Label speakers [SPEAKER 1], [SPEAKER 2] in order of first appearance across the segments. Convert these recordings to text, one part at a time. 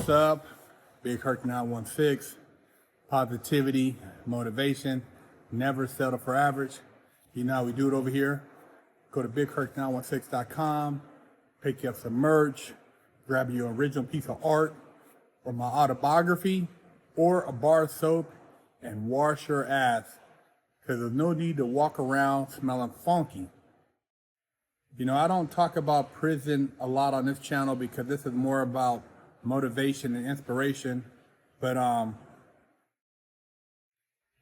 [SPEAKER 1] What's up? Big Herc 916. Positivity, motivation, never settle for average. You know how we do it over here. Go to bigherc916.com, pick up some merch, grab your original piece of art or my autobiography or a bar of soap and wash your ass, because there's no need to walk around smelling funky. You know, I don't talk about prison a lot on this channel because this is more about motivation and inspiration, but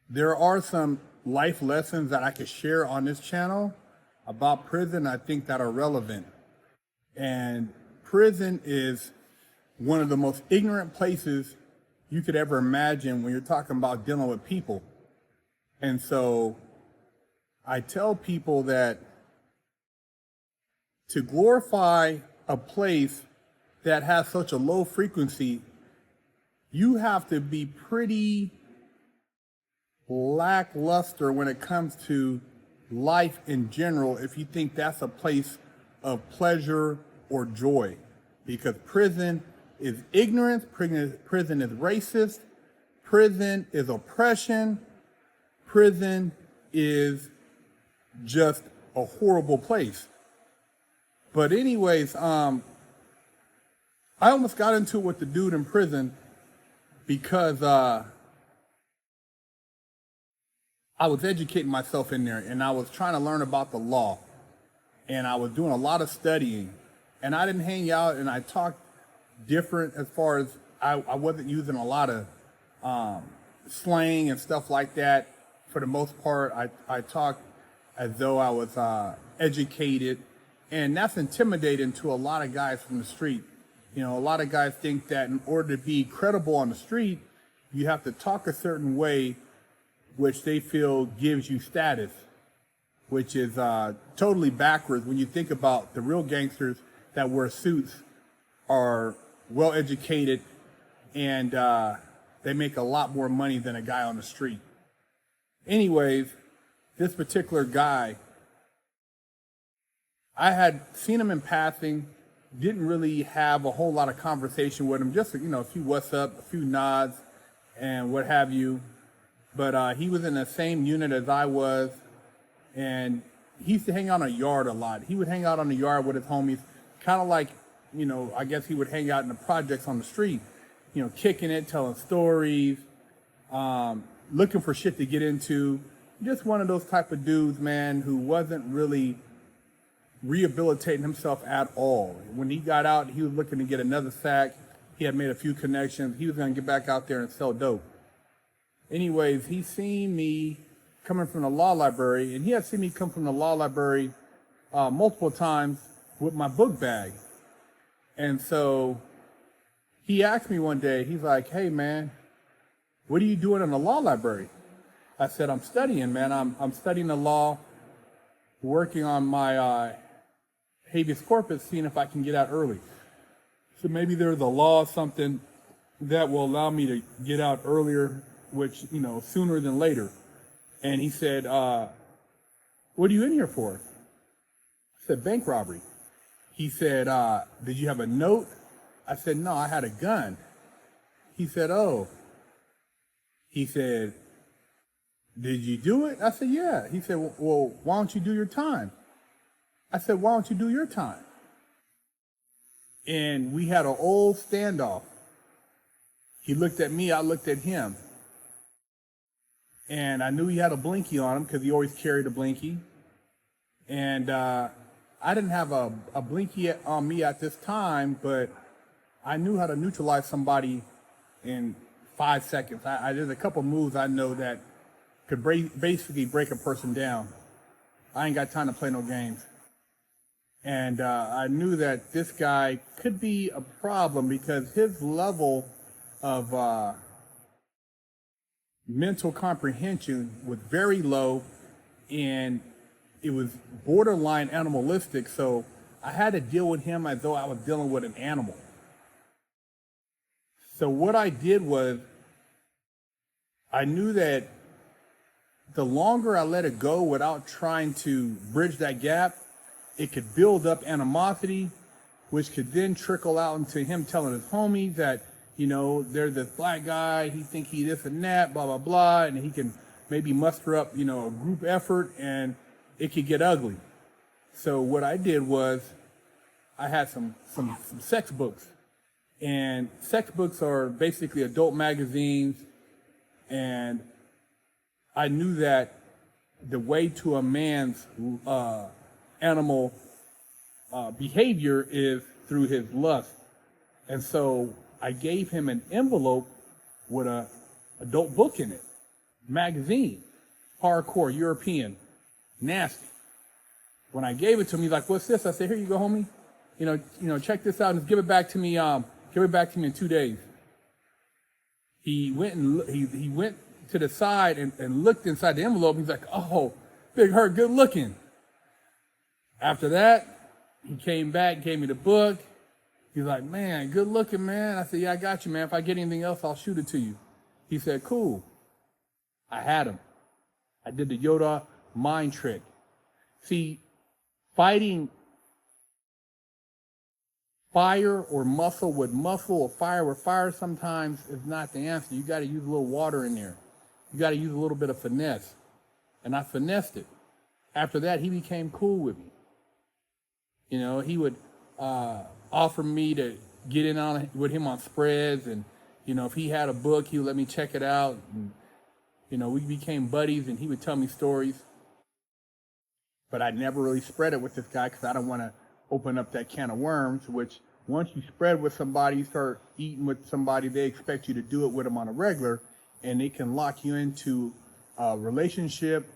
[SPEAKER 1] there are some life lessons that I could share on this channel about prison, I think, that are relevant. And prison is one of the most ignorant places you could ever imagine when you're talking about dealing with people. And so I tell people that to glorify a place that has such a low frequency, you have to be pretty lackluster when it comes to life in general if you think that's a place of pleasure or joy. Because prison is ignorance, prison is racist, prison is oppression, prison is just a horrible place. But anyways, I almost got into it with the dude in prison because I was educating myself in there, and I was trying to learn about the law, and I was doing a lot of studying, and I didn't hang out and I talked different as far as I wasn't using a lot of slang and stuff like that. For the most part, I talked as though I was educated, and that's intimidating to a lot of guys from the street. You know, a lot of guys think that in order to be credible on the street, you have to talk a certain way, which they feel gives you status, which is totally backwards when you think about the real gangsters that wear suits are well educated, and they make a lot more money than a guy on the street. Anyways, this particular guy, I had seen him in passing, didn't really have a whole lot of conversation with him, just, you know, a few what's up, a few nods, and what have you. But he was in the same unit as I was, and he used to hang out in a yard a lot. He would hang out on the yard with his homies, kind of like, you know, I guess he would hang out in the projects on the street, you know, kicking it, telling stories, looking for shit to get into. Just one of those type of dudes, man, who wasn't really rehabilitating himself at all. When he got out, he was looking to get another sack. He had made a few connections. He was going to get back out there and sell dope. Anyways, he seen me coming from the law library, and he had seen me come from the law library multiple times with my book bag. And so he asked me one day, he's like, "Hey man, what are you doing in the law library?" I said, "I'm studying, man. I'm studying the law, working on my habeas corpus, seeing if I can get out early. So maybe there's a law or something that will allow me to get out earlier, which, you know, sooner than later." And he said, "What are you in here for?" I said, "Bank robbery." He said, "Did you have a note?" I said, "No, I had a gun." He said, "Oh." He said, "Did you do it?" I said, "Yeah." He said, "Well, why don't you do your time?" I said, "Why don't you do your time?" And we had an old standoff. He looked at me, I looked at him. And I knew he had a blinky on him because he always carried a blinky. And I didn't have a blinky on me at this time, but I knew how to neutralize somebody in 5 seconds. There's a couple moves I know that could basically break a person down. I ain't got time to play no games. And I knew that this guy could be a problem because his level of mental comprehension was very low, and it was borderline animalistic. So I had to deal with him as though I was dealing with an animal. So what I did was, I knew that the longer I let it go without trying to bridge that gap, it could build up animosity, which could then trickle out into him telling his homies that there's this black guy, he think he this and that, blah, blah, blah, and he can maybe muster up, a group effort, and it could get ugly. So what I did was I had some sex books, and sex books are basically adult magazines, and I knew that the way to a man's animal behavior is through his lust. And so I gave him an envelope with a adult book in it, magazine, hardcore, European, nasty. When I gave it to him, he's like, "What's this?" I said, "Here you go, homie. Check this out and just give it back to me. Give it back to me in 2 days." He went and he went to the side and looked inside the envelope. He's like, "Oh, Big Hurt, good looking." After that, he came back, gave me the book. He's like, "Man, good looking, man." I said, "Yeah, I got you, man. If I get anything else, I'll shoot it to you." He said, "Cool." I had him. I did the Yoda mind trick. See, fighting fire or muscle with muscle or fire with fire sometimes is not the answer. You got to use a little water in there. You got to use a little bit of finesse. And I finessed it. After that, he became cool with me. He would offer me to get in on with him on spreads, and if he had a book, he would let me check it out, and we became buddies, and he would tell me stories. But I never really spread it with this guy because I don't want to open up that can of worms, which once you spread with somebody, you start eating with somebody, they expect you to do it with them on a regular, and it can lock you into a relationship,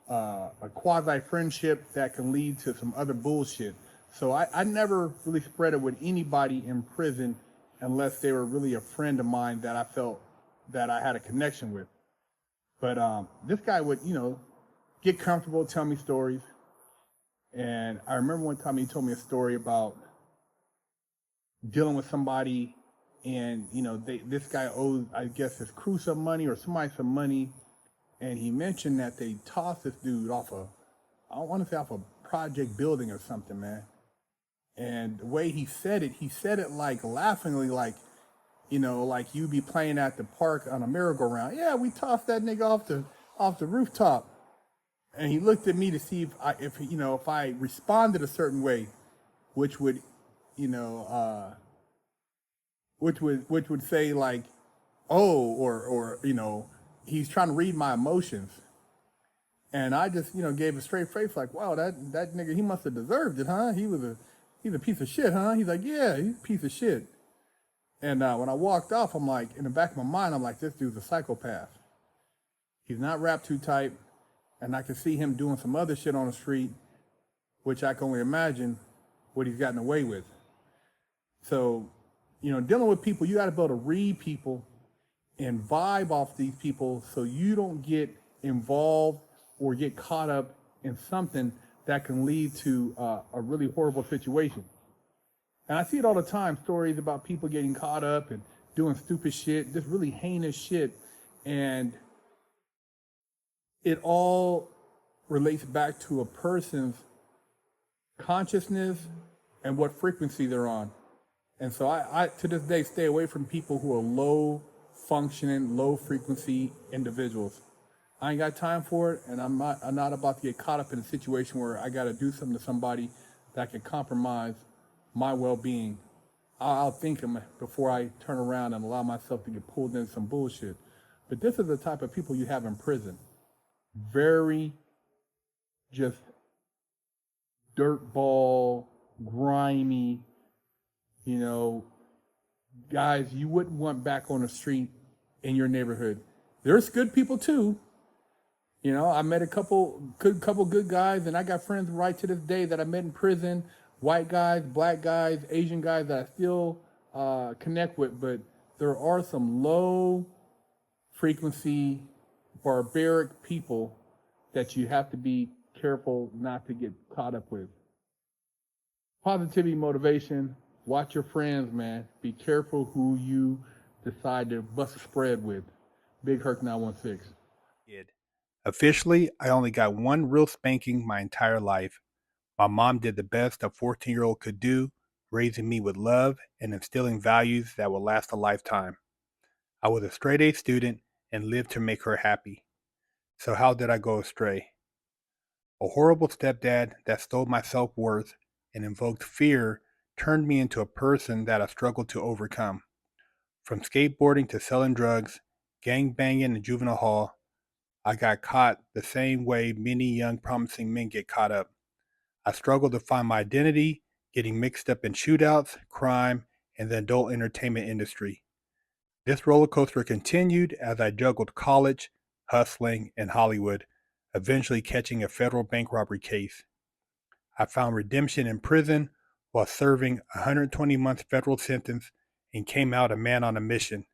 [SPEAKER 1] a quasi-friendship that can lead to some other bullshit. So I never really spread it with anybody in prison unless they were really a friend of mine that I felt that I had a connection with. But this guy would, get comfortable, tell me stories. And I remember one time he told me a story about dealing with somebody, and this guy owed, I guess, his crew some money or somebody some money, and he mentioned that they tossed this dude off I don't want to say off a project building or something, man. And the way he said it like laughingly, like like you be playing at the park on a merry-go-round. "Yeah, we tossed that nigga off the rooftop." And he looked at me to see if I responded a certain way, which would which would say like, "Oh," or he's trying to read my emotions. And I just gave a straight face like, "Wow, that nigga, he must have deserved it, huh? He's a piece of shit, huh?" He's like, "Yeah, he's a piece of shit." And when I walked off, I'm like, in the back of my mind, I'm like, this dude's a psychopath. He's not wrapped too tight, and I can see him doing some other shit on the street, which I can only imagine what he's gotten away with. So, dealing with people, you got to be able to read people and vibe off these people so you don't get involved or get caught up in something that can lead to a really horrible situation. And I see it all the time, stories about people getting caught up and doing stupid shit, just really heinous shit. And it all relates back to a person's consciousness and what frequency they're on. And so I to this day stay away from people who are low functioning, low frequency individuals. I ain't got time for it, and I'm not about to get caught up in a situation where I got to do something to somebody that can compromise my well-being. I'll think before I turn around and allow myself to get pulled into some bullshit. But this is the type of people you have in prison. Very just dirtball, grimy, guys you wouldn't want back on the street in your neighborhood. There's good people too. I met a couple good guys, and I got friends right to this day that I met in prison. White guys, black guys, Asian guys that I still connect with, but there are some low frequency, barbaric people that you have to be careful not to get caught up with. Positivity, motivation, watch your friends, man. Be careful who you decide to bust a spread with. Big Herc 916.
[SPEAKER 2] Officially, I only got one real spanking my entire life. My mom did the best a 14-year-old could do,
[SPEAKER 1] raising me with love and instilling values that will last a lifetime. I was a straight A student and lived to make her happy. So how did I go astray? A horrible stepdad that stole my self-worth and invoked fear turned me into a person that I struggled to overcome. From skateboarding to selling drugs, gang banging in juvenile hall, I got caught the same way many young promising men get caught up. I struggled to find my identity, getting mixed up in shootouts, crime, and the adult entertainment industry. This roller coaster continued as I juggled college, hustling, and Hollywood, eventually catching a federal bank robbery case. I found redemption in prison while serving a 120-month federal sentence and came out a man on a mission.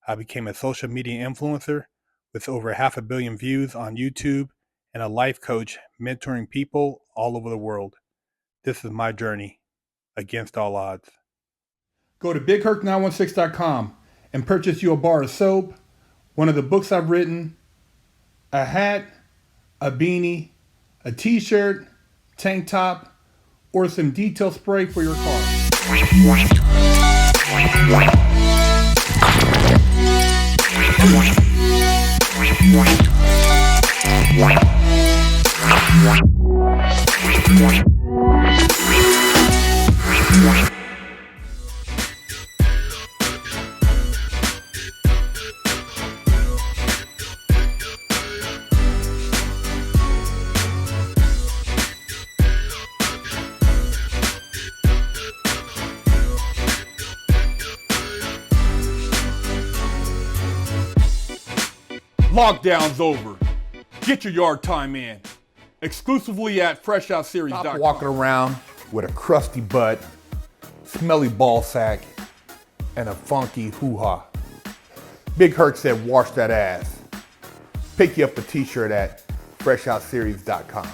[SPEAKER 1] I became a social media influencer with over 500 million views on YouTube and a life coach mentoring people all over the world. This is my journey against all odds. Go to bigherc916.com and purchase you a bar of soap, one of the books I've written, a hat, a beanie, a t-shirt, tank top, or some detail spray for your car. Lockdown's over. Get your yard time in. Exclusively at FreshOutSeries.com. Stop walking around with a crusty butt, smelly ball sack, and a funky hoo-ha. Big Herc said wash that ass. Pick you up a t-shirt at FreshOutSeries.com.